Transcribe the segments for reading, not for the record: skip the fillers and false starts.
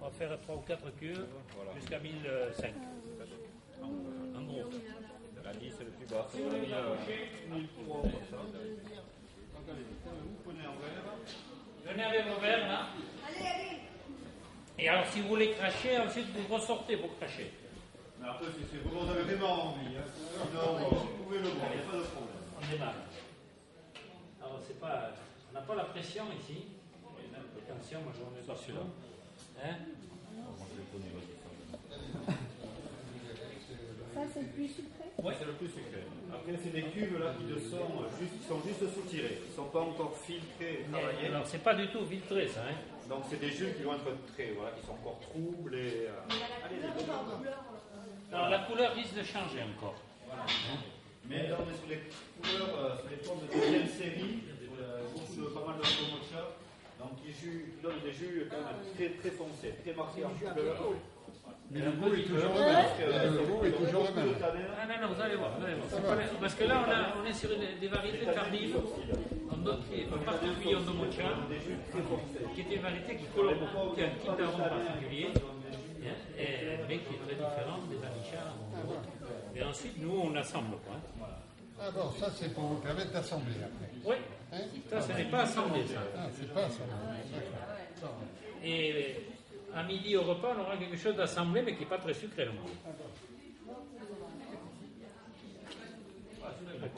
va faire 3 ou 4 cuves jusqu'à 1005. En gros. La 10 c'est le plus bas. Si vous voulez venez avec vos verres là. Et alors si vous voulez cracher, ensuite vous ressortez pour cracher. Mais après, si vous avez vraiment envie, sinon vous pouvez le boire, il n'y a pas de problème. On démarre. Alors c'est pas, on n'a pas la pression ici. Attention, moi j'en mets pas celui-là. Hein? Ça, c'est le plus sucré? Oui, c'est le plus sucré. Après, c'est des cubes là qui sont juste soutirés. Ils ne sont pas encore filtrés et travaillés. Alors c'est pas du tout filtré ça. Hein? Donc, c'est des jus qui vont être très, voilà, qui sont encore troubles et. Alors la couleur risque de changer encore. Voilà. Mais là, on est sur les couleurs, sur les formes de deuxième série, pas mal de promotion. Donc, qui donnent des jus quand même très, très foncés, très marqués en couleur. Mais le goût est toujours le même. Le goût est toujours le même. Ah non, vous allez voir. Parce que là, on est sur des variétés tardives, en particulier en Domocha, qui est une variété qui colore beaucoup, qui a un petit arôme particulier, mais qui est très différente des Anicha. Et ensuite, nous, on assemble. Quoi. Ah bon, ça c'est pour vous permettre d'assembler après. Oui, ça, ce n'est pas assemblé, ça. Ah, c'est pas assemblé. D'accord. Et à midi au repas, on aura quelque chose d'assemblé, mais qui n'est pas très sucré non plus.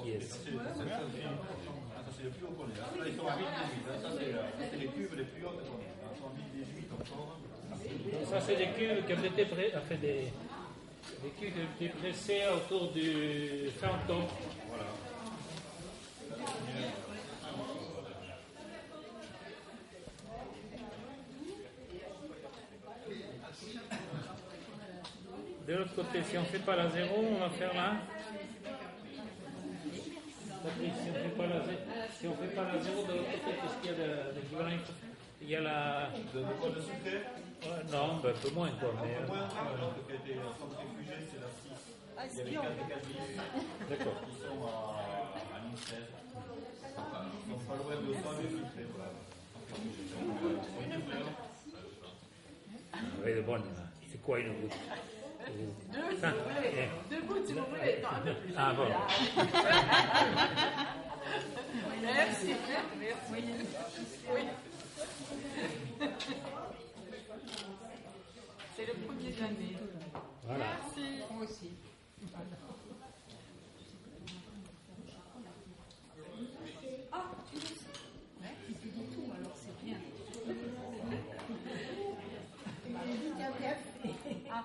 Qui est-ce? Ça, c'est le plus haut qu'on est. Là, ils sont à 1018. Ça, c'est les cubes les plus hautes qu'on est. Ils sont à 1018 encore. Ça, c'est des cuves qui ont été des cuves qui ont été pressées autour du fin octobre. Voilà. De l'autre côté, si on ne fait pas la zéro, on va faire là. Patrick, si on ne fait pas la zéro, de l'autre côté, qu'est-ce qu'il y a d'équivalent? Il y a la. De sucré? Non, un peu moins quoi. Mais, moins, l'autre qui a été centrifugé, c'est la 6. Il y a les 4 d'accord. qui sont à 1016. Ils sont pas loin de 100 sucrés. Oui, de bonne. C'est quoi une goutte? Deux gouttes, si vous voulez. Non, un peu plus. Ah bon. Merci. Oui. C'est le premier de l'année. Voilà. Merci. Moi aussi. Ah, tu le sais. Ouais, tu dis tout, alors c'est bien. Ah.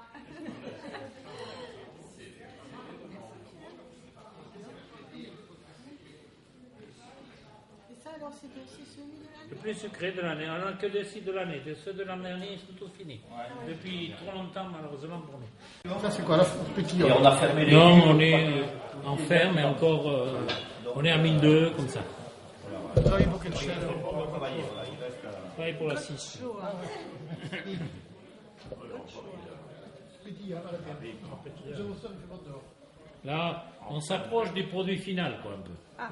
Et ça, alors, c'est celui de l'année? Le plus sucré de l'année. On n'a que des sites de l'année. Ceux de l'an dernier, ils sont tous finis. Depuis trop longtemps, malheureusement pour nous. Ça c'est quoi la petite? Et on a fermé les Non, on est en ferme, mais encore. On est à 1002, comme ça. Vous avez beaucoup de chaleur. Pareil pour la 6. Là, on s'approche du produit final, quoi, un peu. Ah,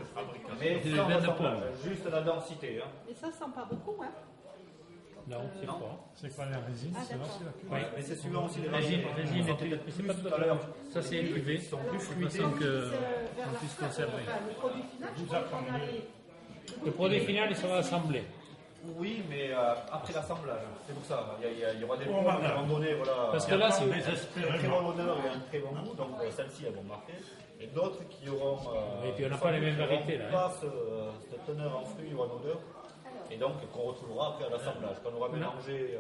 Mais De sans vin de l'assemblage, pomme. juste la densité. Hein. et ça sent pas beaucoup, hein? Non, c'est pas. C'est quoi la résine? Ah, d'accord. Oui. Mais c'est suivant aussi les Résine, c'est pas tout à fait. Ça, c'est UV. Ils sont plus De fluides. façon qu'on puisse conserver. Le produit final, je crois qu'on a les... Le produit final, il sera assemblé. Oui, mais après l'assemblage. C'est pour ça. Il y aura des pommes à un moment donné. Voilà. Parce que là, c'est un très bon odeur et un très bon goût. Donc celles-ci, elles vont marquer. Et d'autres qui auront. Et puis on n'a pas les mêmes variétés, là, hein. Pas cette teneur en fruits ou en odeur. Et donc qu'on retrouvera après à l'assemblage. Quand on aura mélangé.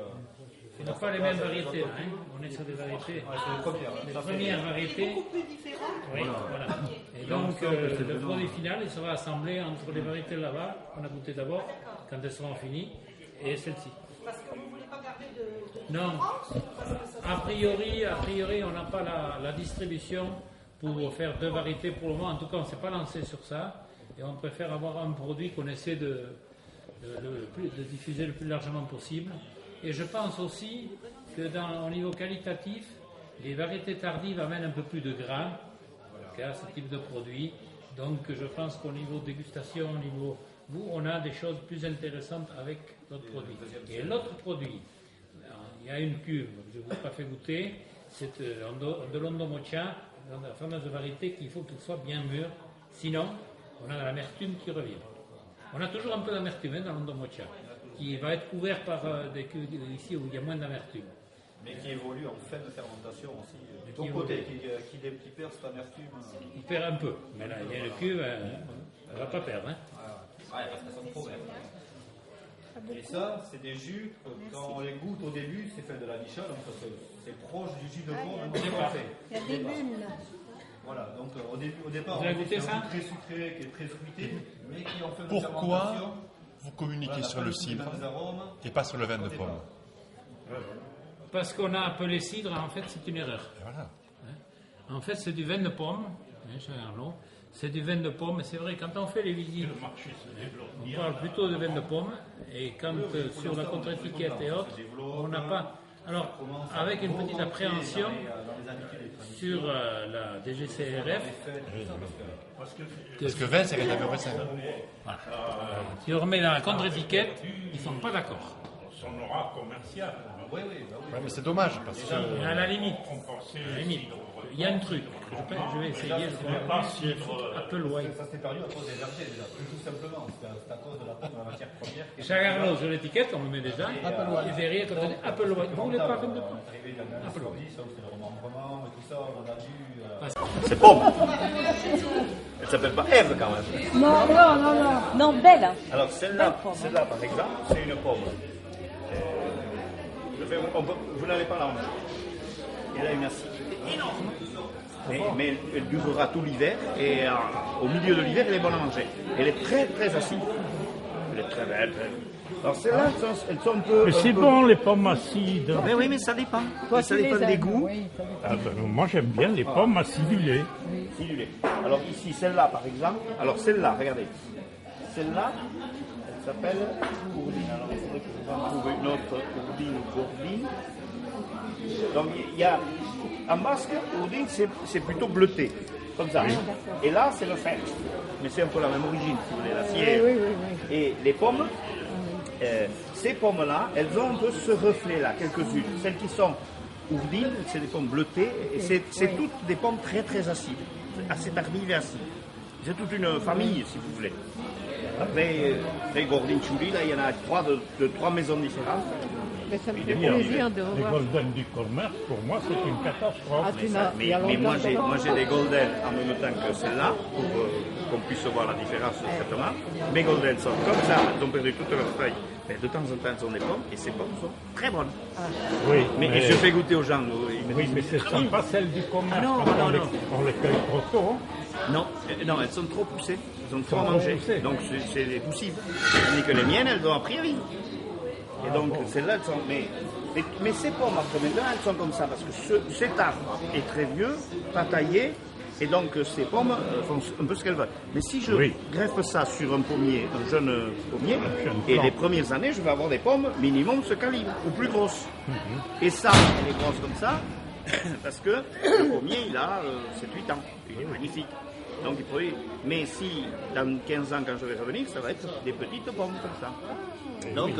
On n'a pas les mêmes variétés, là, hein. On est sur des variétés. C'est les premières. Les premières variétés. beaucoup plus différent. Oui, voilà. Et donc, le produit final, il sera assemblé entre les variétés là-bas, qu'on a goûté d'abord, quand elles seront finies, et celle-ci. Parce que vous ne voulez pas garder de Non. France, parce que ça... A priori, on n'a pas la distribution pour faire deux variétés pour le moment. En tout cas, on ne s'est pas lancé sur ça. Et on préfère avoir un produit qu'on essaie de diffuser le plus largement possible. Et je pense aussi que au niveau qualitatif, les variétés tardives amènent un peu plus de gras qu'à ce type de produit. Donc je pense qu'au niveau dégustation, au niveau on a des choses plus intéressantes avec notre produit. Et l'autre produit, il y a une cuve, je ne vous ai pas fait goûter, c'est de l'Ondomocha, dans la fameuse variété qu'il faut qu'il soit bien mûr, sinon on a l'amertume qui revient. On a toujours un peu d'amertume dans l'Ondomocha, qui va être couvert par des cuves ici où il y a moins d'amertume. Mais qui évolue en fin de fermentation aussi. Du bon côté, qui perd cette amertume. Il perd un peu, mais là, il y a une cuve, elle ne va pas perdre. Hein. Ouais, parce qu'elles sont trop vertes. Et ça, c'est des jus, quand on les goûte au début, c'est fait de la licha, donc c'est proche du jus de pomme. Il y a des bulles là. Voilà, donc au départ, vous avez goûté c'est un ça goût très sucré, qui est très fruité, mais qui en fait de Pourquoi fermentation. vous communiquez Voilà, sur le cidre des arômes. et pas sur le vin de pomme? Parce qu'on a appelé cidre, en fait, c'est une erreur. Et voilà. En fait, c'est du vin de pomme. C'est du vin de pomme. C'est vrai, quand on fait les visites, on parle plutôt de vin de pomme. Et quand sur la contre-étiquette et autres, on n'a pas. Alors, avec une petite appréhension sur la DGCRF, Parce que vin, c'est rétabli au sein. voilà. Si on remet dans la contre-étiquette, ils ne sont pas d'accord. Son aura commercial. Ouais, mais c'est dommage parce que Mais à la limite, il y a un truc. Je vais essayer. Apple White. Ça s'est perdu à cause des vergers déjà, tout simplement. C'est à cause de la matière première. Chagarlo sur l'étiquette, on le met déjà. Et derrière, quand on dit Apple White, vous voulez pas vin de pomme? Apple White. C'est le remembrement et tout ça, on a dû. C'est pomme. Elle s'appelle pas Ève quand même. Non, belle. Alors celle-là, par exemple, c'est une pomme. Vous n'allez pas la manger. Elle a une acidité énorme. Mais elle durera tout l'hiver et au milieu de l'hiver, elle est bonne à manger. Elle est très très acide. Elle est très belle. Alors celles-là, elles sont un peu. Mais c'est bon les pommes acides. Mais oui, mais ça dépend. Ça dépend des goûts. Ah ben, moi j'aime bien les pommes acidulées. Acidulées. Alors ici, celle-là par exemple. Alors celle-là, regardez. Celle-là, elle s'appelle Gourdine. Alors il faudrait que je vous en trouve une autre Gourdine ou Gourdine. Donc il y a en basque, Gourdine c'est plutôt bleuté, comme ça. Et là c'est le fer. Mais c'est un peu la même origine, si vous voulez, la fière. Et les pommes, ces pommes-là, elles ont un peu ce reflet-là, quelques-unes. Celles qui sont Gourdines, c'est des pommes bleutées, et c'est toutes des pommes très très acides, assez tardives et acides. C'est toute une famille, si vous voulez. Après, les Gourdines Chouli, là, il y en a de trois maisons différentes. Mais ça me fait plaisir de Les revoir. golden du commerce, pour moi, c'est une catastrophe. Ah, tu m'as- il y a Mais moi longtemps. j'ai des golden en même temps que celle-là, pour qu'on puisse voir la différence de traitement. Mes golden sont comme ça, elles ont perdu toutes leurs feuilles. Mais de temps en temps, elles ont des pommes, et ces pommes sont très bonnes. Oui, Mais je fais goûter aux gens. Ils me oui, disent, mais ce ne sont pas celles du commerce. non, quand non, on, non. on les cueille trop tôt. non, elles sont trop poussées. Elles ont trop à Trop manger. poussées. Donc c'est possible. Tandis que les miennes, elles ont appris à vivre. Et donc celles-là, elles sont. Mais ces pommes, après maintenant, elles sont comme ça, parce que cet arbre est très vieux, pas taillé, et donc ces pommes font un peu ce qu'elles veulent. Mais si je Oui. greffe ça sur un pommier, un jeune pommier, jeune et plant. les premières années, je vais avoir des pommes minimum ce calibre, ou plus grosses. Et ça, elle est grosse comme ça, parce que le pommier, il a 7-8 ans, il est magnifique. Donc il pourrait. Mais si dans 15 ans, quand je vais revenir, ça va être des petites pommes comme ça. Donc,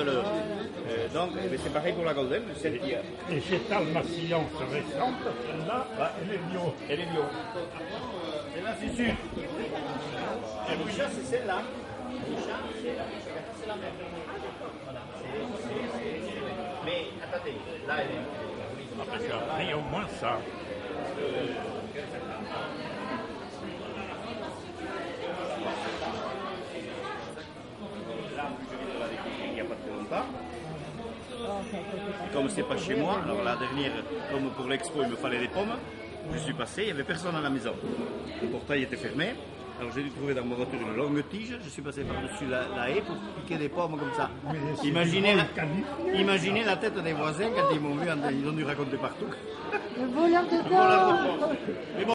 mais c'est pareil pour la golden, celle qui a. Et chez Talmassillon, ce récente, celle-là, elle est bio. Elle est bio. Celle-là, c'est sûr. Et Boucha, c'est celle-là. Boucha, c'est la même. Voilà. Mais attendez, là, elle est. J'ai appris au moins ça. Là, je viens de la découvrir il n'y a pas très longtemps. Et comme c'est pas chez moi, alors la dernière, comme pour l'expo, il me fallait des pommes. Je suis passé, il n'y avait personne à la maison. Le portail était fermé. Alors j'ai dû trouver dans ma voiture une longue tige. Je suis passé par-dessus la haie pour piquer des pommes comme ça. Imaginez la tête des voisins quand ils m'ont vu, ils ont dû raconter partout. Le voleur de Voilà, dents. mais bon,